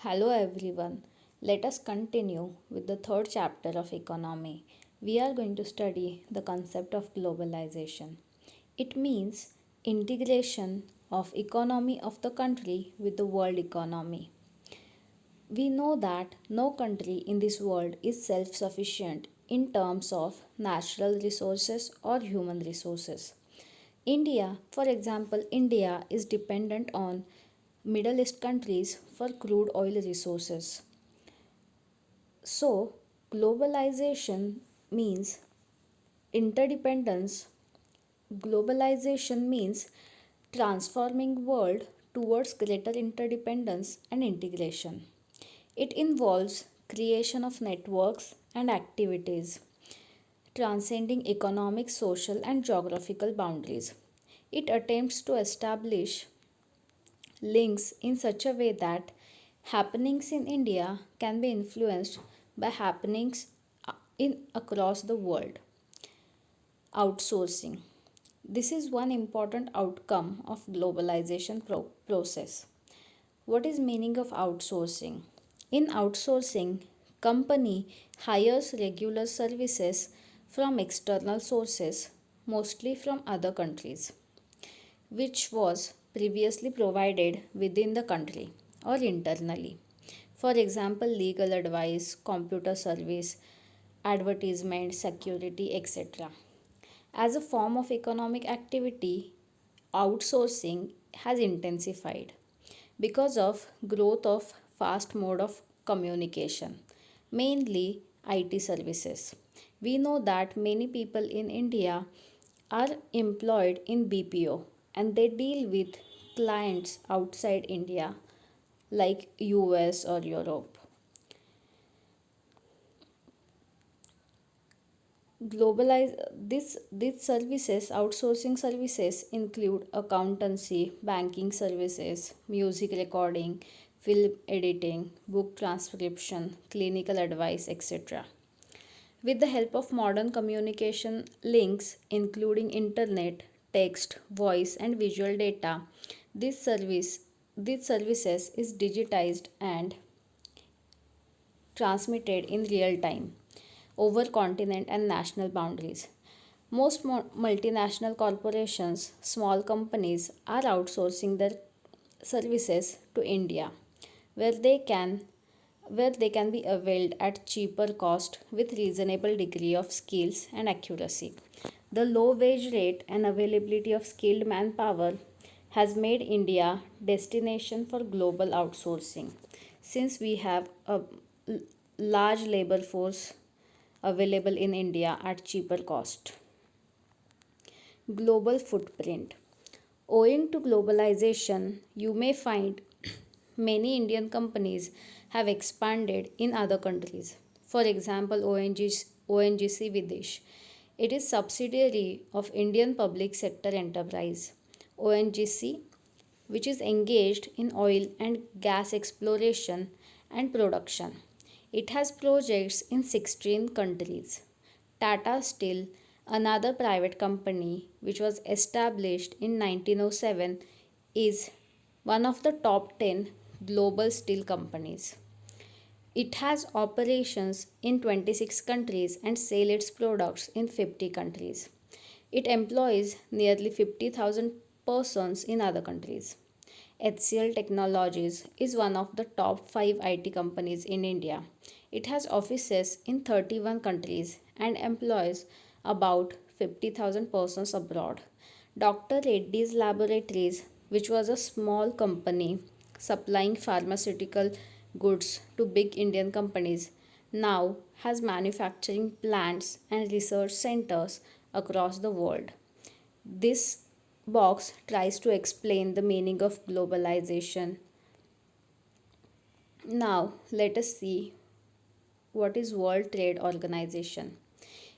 Hello everyone. Let us continue with the third chapter of economy. We are going to study the concept of globalization. It means integration of economy of the country with the world economy. We know that no country in this world is self-sufficient in terms of natural resources or human resources. India, for example, India is dependent on Middle East countries for crude oil resources. So, globalization means interdependence. Globalization means transforming world towards greater interdependence and integration. It involves creation of networks and activities transcending economic, social and geographical boundaries. It attempts to establish links in such a way that happenings in India can be influenced by happenings in across the world. Outsourcing. This is one important outcome of globalization process. What is meaning of outsourcing? In outsourcing, company hires regular services from external sources, mostly from other countries, which was previously provided within the country or internally. For example, legal advice, computer service, advertisement, security, etc. As a form of economic activity, outsourcing has intensified because of growth of fast mode of communication, mainly IT services. We know that many people in India are employed in BPO and they deal with clients outside India like US or Europe. Globalize these services, outsourcing services include accountancy, banking services, music recording, film editing, book transcription, clinical advice, etc. With the help of modern communication links including internet, text, voice and visual data, this service these services is digitized and transmitted in real time over continent and national boundaries. Most multinational corporations, small companies are outsourcing their services to India, where they can where they can be availed at cheaper cost with reasonable degree of skills and accuracy. The low wage rate and availability of skilled manpower has made India destination for global outsourcing since we have a large labor force available in India at cheaper cost. Global footprint. Owing to globalization, you may find many Indian companies have expanded in other countries. For example, ONGC Videsh. It is subsidiary of Indian Public Sector Enterprise. ONGC, which is engaged in oil and gas exploration and production. It has projects in 16 countries. Tata Steel, another private company which was established in 1907, is one of the top 10 global steel companies. It has operations in 26 countries and sells its products in 50 countries. It employs nearly 50,000 persons in other countries. HCL Technologies is one of the top 5 IT companies in India. It has offices in 31 countries and employs about 50,000 persons abroad. Dr. Reddy's Laboratories, which was a small company supplying pharmaceutical goods to big Indian companies, now has manufacturing plants and research centers across the world. This box tries to explain the meaning of globalization. Now, let us see what is World Trade Organization.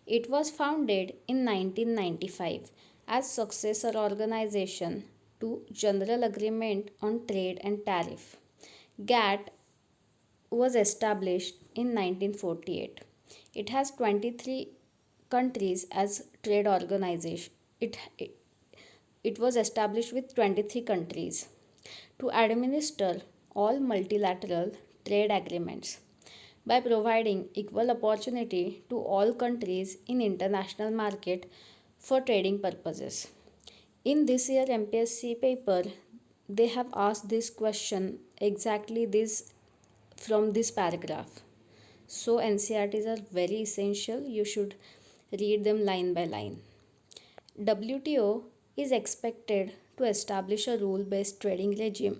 It was founded in 1995 as successor organization to General Agreement on Trade and Tariff. GATT was established in 1948. It has 23 countries as trade organization. It was established with 23 countries to administer all multilateral trade agreements by providing equal opportunity to all countries in international market for trading purposes. In this year Mpsc paper, they have asked this question exactly this from this paragraph. So NCRTs are very essential. You should read them line by line. WTO is expected to establish a rule-based trading regime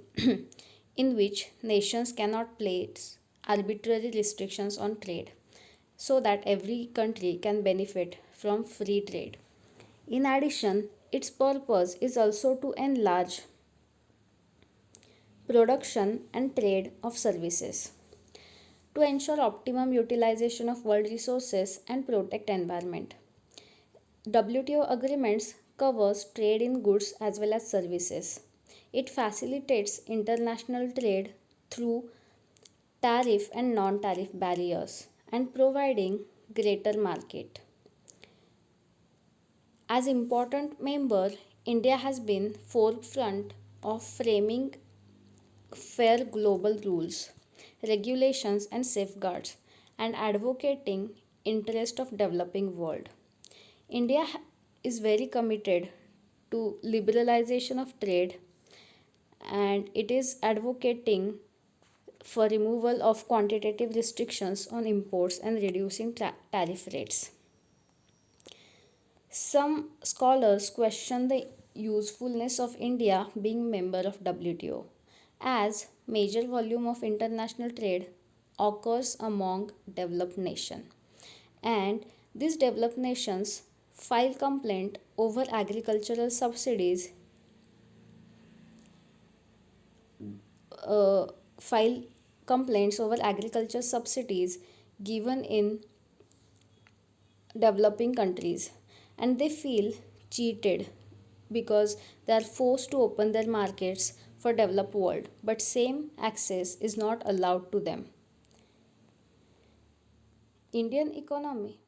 in which nations cannot place arbitrary restrictions on trade so that every country can benefit from free trade. In addition, its purpose is also to enlarge production and trade of services to ensure optimum utilization of world resources and protect environment. WTO agreements covers trade in goods as well as services. It facilitates international trade through tariff and non-tariff barriers and providing greater market. As important member, India has been forefront of framing fair global rules, regulations and safeguards and advocating interest of developing world. India is very committed to liberalization of trade and it is advocating for removal of quantitative restrictions on imports and reducing tariff rates. Some scholars question the usefulness of India being member of WTO as major volume of international trade occurs among developed nations and these developed nations file complaint over agricultural subsidies uh, file complaints over agriculture subsidies given in developing countries and they feel cheated because they are forced to open their markets for developed world but same access is not allowed to them. Indian economy